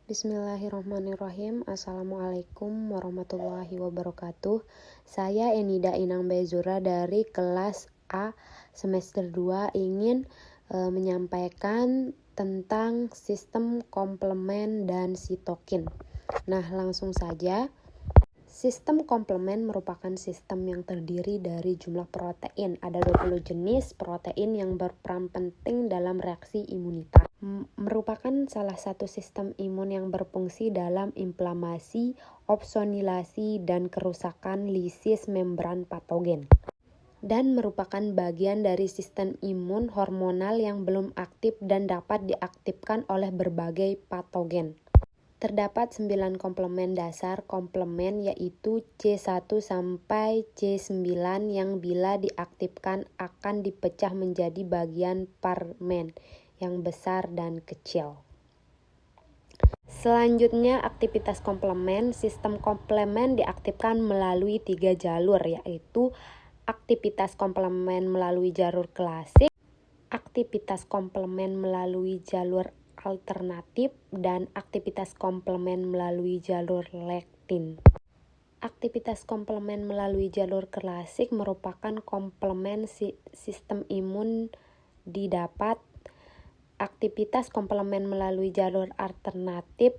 Bismillahirrahmanirrahim. Assalamualaikum warahmatullahi wabarakatuh. Saya Enida Inang Bezura dari kelas A semester 2 ingin menyampaikan tentang sistem komplement dan sitokin. Nah, langsung saja. Sistem komplement merupakan sistem yang terdiri dari jumlah protein. Ada 20 jenis protein yang berperan penting dalam reaksi imunitas. Merupakan salah satu sistem imun yang berfungsi dalam inflamasi, opsonilasi, dan kerusakan lisis membran patogen. Dan merupakan bagian dari sistem imun hormonal yang belum aktif dan dapat diaktifkan oleh berbagai patogen. Terdapat 9 komplement dasar komplement yaitu C1 sampai C9 yang bila diaktifkan akan dipecah menjadi bagian parmen yang besar dan kecil. Selanjutnya aktivitas komplement. Sistem komplement diaktifkan melalui 3 jalur yaitu aktivitas komplement melalui jalur klasik, aktivitas komplement melalui jalur alternatif, dan aktivitas komplement melalui jalur lektin. Aktivitas komplement melalui jalur klasik merupakan komplement sistem imun didapat. Aktivitas komplement melalui jalur alternatif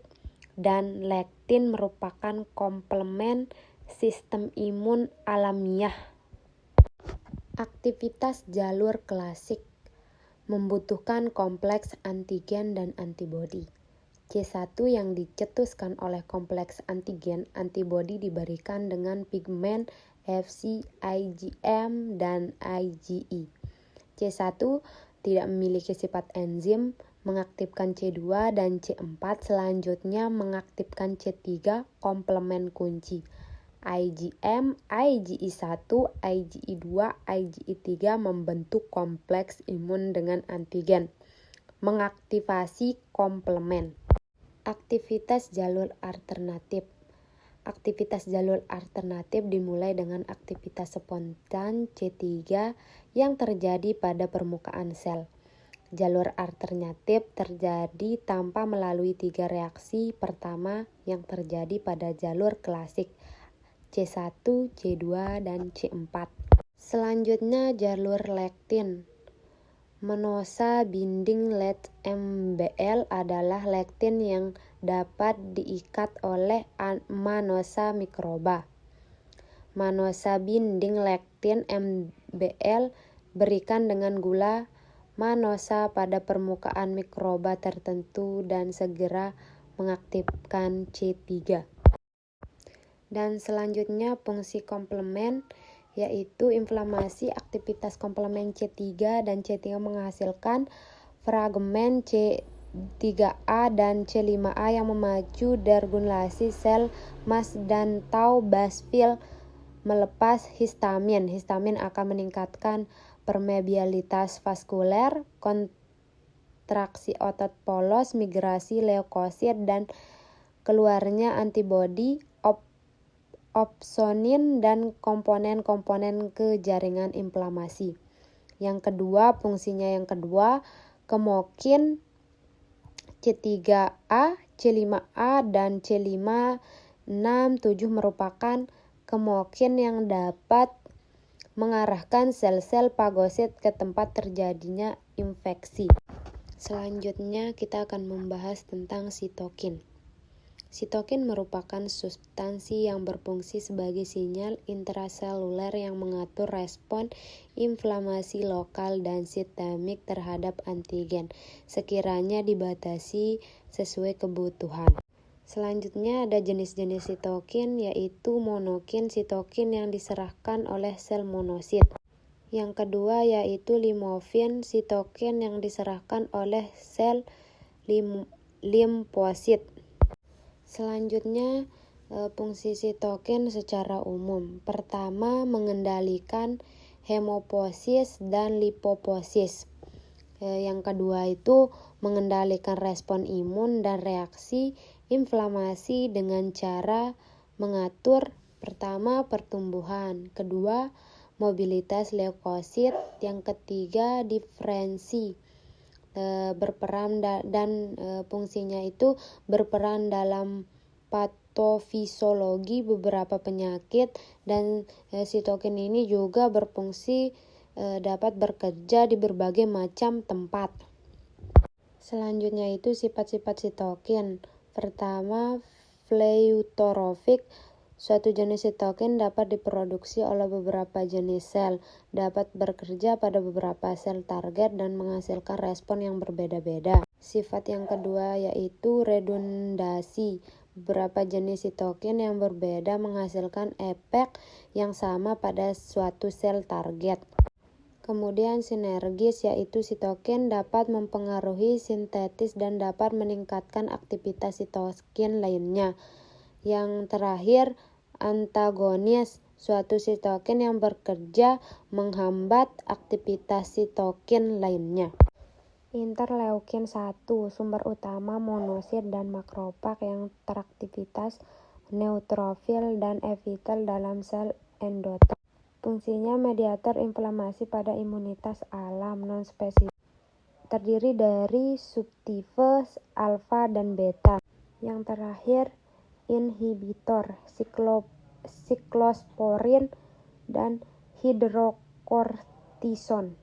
dan lektin merupakan komplement sistem imun alamiah. Aktivitas jalur klasik membutuhkan kompleks antigen dan antibodi. C1 yang dicetuskan oleh kompleks antigen, antibodi diberikan dengan pigmen Fc, IgM, dan IgE. C1 tidak memiliki sifat enzim, mengaktifkan C2 dan C4, selanjutnya mengaktifkan C3, komplement kunci. IgM, IgE1, IgE2, IgE3 membentuk kompleks imun dengan antigen, mengaktifasi komplement. Aktivitas jalur alternatif. Aktivitas jalur alternatif dimulai dengan aktivitas spontan C3 yang terjadi pada permukaan sel. Jalur alternatif terjadi tanpa melalui 3 reaksi pertama yang terjadi pada jalur klasik. C1, C2, dan C4. Selanjutnya jalur lektin. Manosa binding let MBL adalah lektin yang dapat diikat oleh manosa mikroba. Manosa binding lektin MBL berikan dengan gula manosa pada permukaan mikroba tertentu dan segera mengaktifkan C3. Dan selanjutnya fungsi komplement yaitu inflamasi. Aktivitas komplement C3 dan C3 menghasilkan fragmen C3A dan C5A yang memacu deregulasi sel mast dan tau basofil melepas histamin. Histamin akan meningkatkan permeabilitas vaskuler, kontraksi otot polos, migrasi leukosit, dan keluarnya antibodi opsonin dan komponen-komponen ke jaringan inflamasi. Yang kedua, fungsinya yang kedua, kemokin C3A, C5A, dan C5, 6, 7 merupakan kemokin yang dapat mengarahkan sel-sel fagosit ke tempat terjadinya infeksi. Selanjutnya kita akan membahas tentang sitokin. Sitokin merupakan substansi yang berfungsi sebagai sinyal intraseluler yang mengatur respon inflamasi lokal dan sistemik terhadap antigen, sekiranya dibatasi sesuai kebutuhan. Selanjutnya ada jenis-jenis sitokin yaitu monokin sitokin yang diserahkan oleh sel monosit. Yang kedua yaitu limfofin sitokin yang diserahkan oleh sel limfosit. Selanjutnya fungsi sitokin secara umum. Pertama, mengendalikan hemopoiesis dan lipopoiesis. Yang kedua itu mengendalikan respon imun dan reaksi inflamasi dengan cara mengatur pertama pertumbuhan, kedua mobilitas leukosit, yang ketiga diferensi berperan dan fungsinya itu berperan dalam patofisiologi beberapa penyakit, dan sitokin ini juga berfungsi dapat bekerja di berbagai macam tempat. Selanjutnya itu sifat-sifat sitokin. Pertama, pleiotrofik. Suatu jenis sitokin dapat diproduksi oleh beberapa jenis sel, dapat bekerja pada beberapa sel target dan menghasilkan respon yang berbeda-beda. Sifat yang kedua yaitu redundasi. Beberapa jenis sitokin yang berbeda menghasilkan efek yang sama pada suatu sel target. Kemudian sinergis, yaitu sitokin dapat mempengaruhi sintetis dan dapat meningkatkan aktivitas sitokin lainnya. Yang terakhir, antagonis, suatu sitokin yang bekerja menghambat aktivitas sitokin lainnya. Interleukin 1, sumber utama monosit dan makrofag yang teraktivitas neutrofil dan epitel dalam sel endotel. Fungsinya mediator inflamasi pada imunitas alam non-spesifik. Terdiri dari subtipe alfa dan beta. Yang terakhir, inhibitor siklosporin dan hidrokortison.